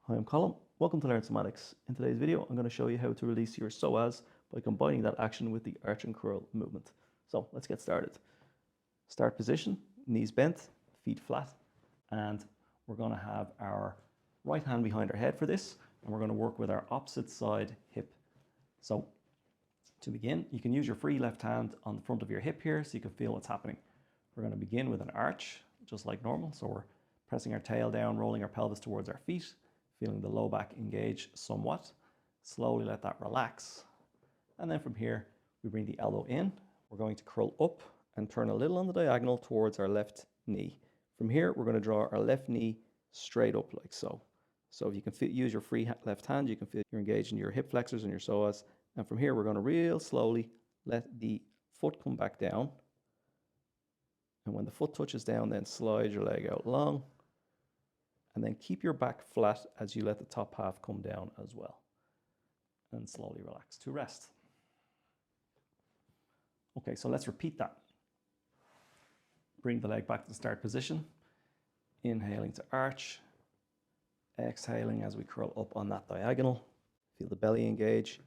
Hi, I'm Colin. Welcome to Learn Somatics. In today's video, I'm going to show you how to release your psoas by combining that action with the arch and curl movement. So let's get started. Start position, knees bent, feet flat, and we're going to have our right hand behind our head for this, and we're going to work with our opposite side hip. So to begin, you can use your free left hand on the front of your hip here so you can feel what's happening. We're going to begin with an arch, just like normal. So we're pressing our tail down, rolling our pelvis towards our feet, feeling the low back engage somewhat. Slowly let that relax. And then from here, we bring the elbow in. We're going to curl up and turn a little on the diagonal towards our left knee. From here, we're going to draw our left knee straight up like so. So if you can use your free left hand, you can feel you're engaged in your hip flexors and your psoas. And from here, we're going to real slowly let the foot come back down. And when the foot touches down, then slide your leg out long. And then keep your back flat as you let the top half come down as well. And slowly relax to rest. Okay, so let's repeat that. Bring the leg back to the start position. Inhaling to arch. Exhaling as we curl up on that diagonal. Feel the belly engage.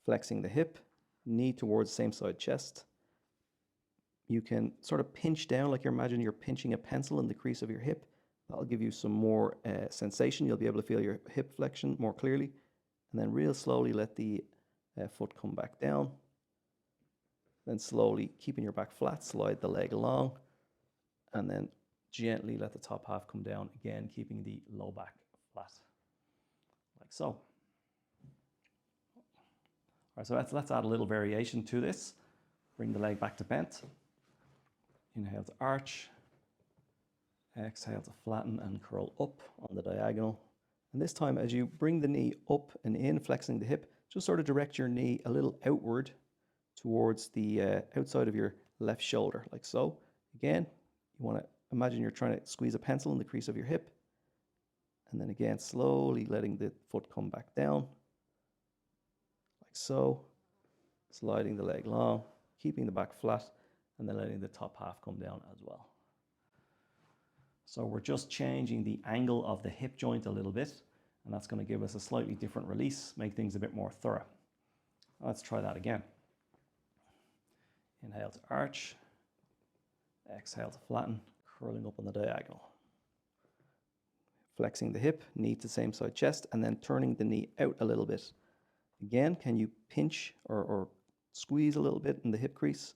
Flexing the hip. Knee towards same side chest. You can sort of pinch down like imagine you're pinching a pencil in the crease of your hip. That'll give you some more sensation. You'll be able to feel your hip flexion more clearly. And then real slowly let the foot come back down. Then slowly, keeping your back flat, slide the leg along. And then gently let the top half come down, again, keeping the low back flat, like so. All right, so let's add a little variation to this. Bring the leg back to bent. Inhale to arch. Exhale to flatten and curl up on the diagonal. And this time, as you bring the knee up and in, flexing the hip, just sort of direct your knee a little outward towards the outside of your left shoulder, like so. Again, you want to imagine you're trying to squeeze a pencil in the crease of your hip. And then again, slowly letting the foot come back down, like so. Sliding the leg long, keeping the back flat, and then letting the top half come down as well. So we're just changing the angle of the hip joint a little bit, and that's going to give us a slightly different release, make things a bit more thorough. Let's try that again. Inhale to arch, exhale to flatten, curling up on the diagonal. Flexing the hip, knee to same side chest, and then turning the knee out a little bit. Again, can you pinch or squeeze a little bit in the hip crease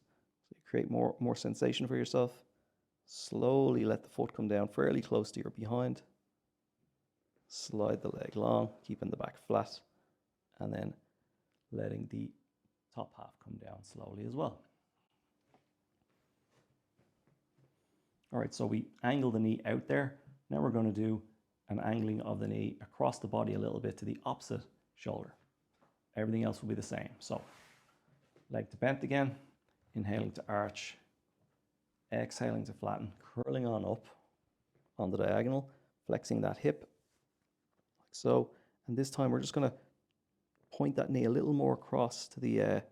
so you create more sensation for yourself? Slowly let the foot come down fairly close to your behind. Slide the leg long, keeping the back flat, and then letting the top half come down slowly as well. All right, so we angle the knee out there. Now we're going to do an angling of the knee across the body a little bit to the opposite shoulder. Everything else will be the same. So leg to bent again, inhaling to arch. Exhaling to flatten, curling on up on the diagonal, flexing that hip, like so. And this time we're just going to point that knee a little more across to the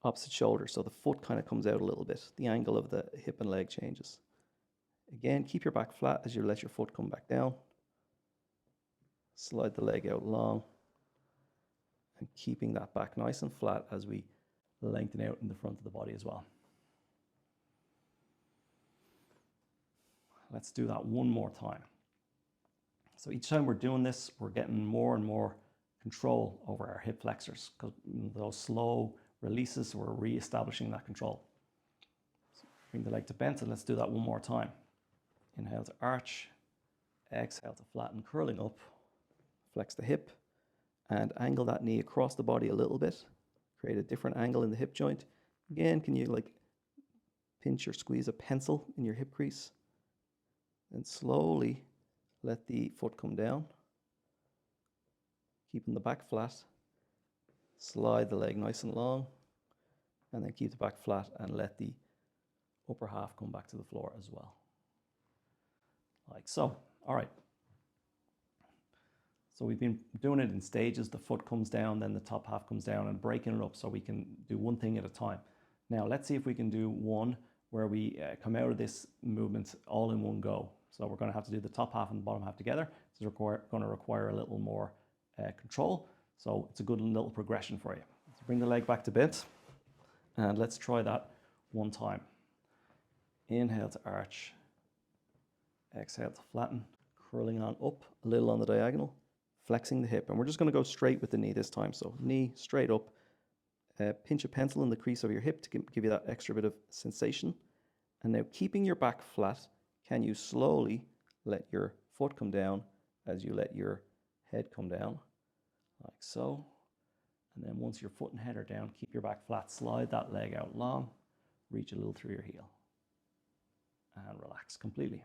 opposite shoulder, so the foot kind of comes out a little bit. The angle of the hip and leg changes. Again, keep your back flat as you let your foot come back down. Slide the leg out long, and keeping that back nice and flat as we lengthen out in the front of the body as well. Let's do that one more time. So each time we're doing this, we're getting more and more control over our hip flexors, because those slow releases, we're re-establishing that control. So bring the leg to bent, and let's do that one more time. Inhale to arch, exhale to flatten, curling up, flex the hip, and angle that knee across the body a little bit. Create a different angle in the hip joint. Again, can you like pinch or squeeze a pencil in your hip crease? And slowly let the foot come down, keeping the back flat. Slide the leg nice and long, and then keep the back flat and let the upper half come back to the floor as well, like so. All right. So we've been doing it in stages. The foot comes down, then the top half comes down, and breaking it up so we can do one thing at a time. Now let's see if we can do one where we come out of this movement all in one go. So we're going to have to do the top half and the bottom half together. This is going to require a little more control. So it's a good little progression for you. So bring the leg back to bent and let's try that one time. Inhale to arch, exhale to flatten, curling on up a little on the diagonal, flexing the hip. And we're just going to go straight with the knee this time. So knee straight up, pinch a pencil in the crease of your hip to give you that extra bit of sensation. And now keeping your back flat, can you slowly let your foot come down as you let your head come down, like so. And then once your foot and head are down, keep your back flat, slide that leg out long, reach a little through your heel, and relax completely.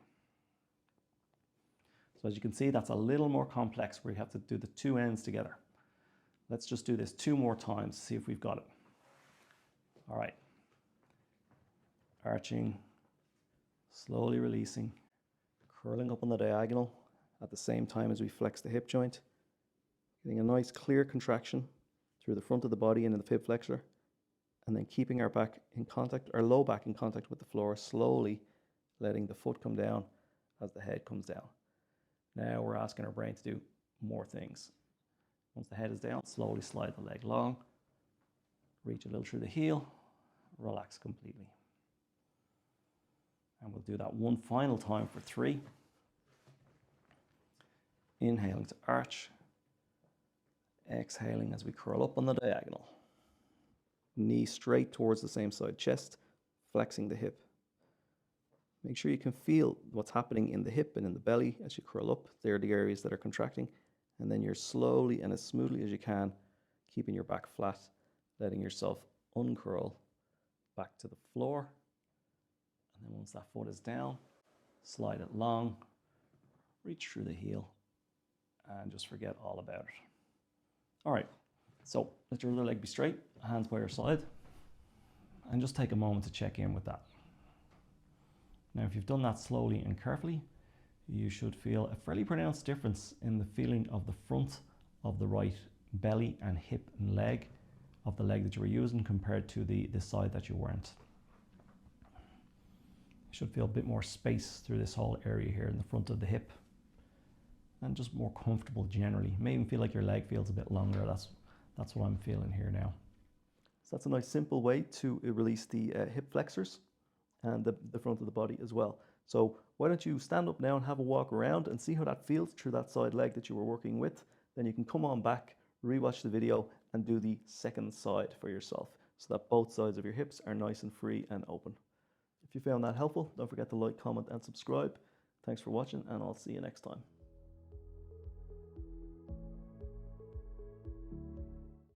So as you can see, that's a little more complex where you have to do the two ends together. Let's just do this 2 more times, see if we've got it. All right. Arching, slowly releasing, curling up on the diagonal at the same time as we flex the hip joint, getting a nice clear contraction through the front of the body and in the fib flexor, and then keeping our back in contact, our low back in contact with the floor, slowly letting the foot come down as the head comes down. Now we're asking our brain to do more things. Once the head is down, slowly slide the leg long, reach a little through the heel, relax completely. And we'll do that one final time for 3. Inhaling to arch, exhaling as we curl up on the diagonal. Knee straight towards the same side, chest, flexing the hip. Make sure you can feel what's happening in the hip and in the belly as you curl up. They're the areas that are contracting. And then you're slowly and as smoothly as you can, keeping your back flat, letting yourself uncurl back to the floor. And then once that foot is down, slide it long, reach through the heel, and just forget all about it. All right, so let your other leg be straight, hands by your side, and just take a moment to check in with that. Now, if you've done that slowly and carefully, you should feel a fairly pronounced difference in the feeling of the front of the right belly and hip and leg of the leg that you were using compared to the side that you weren't. You should feel a bit more space through this whole area here in the front of the hip, and just more comfortable generally. You may even feel like your leg feels a bit longer. That's what I'm feeling here now. So that's a nice simple way to release the hip flexors and the front of the body as well. So why don't you stand up now and have a walk around and see how that feels through that side leg that you were working with. Then you can come on back, rewatch the video, and do the second side for yourself so that both sides of your hips are nice and free and open. If you found that helpful, don't forget to like, comment, and subscribe. Thanks for watching, and I'll see you next time.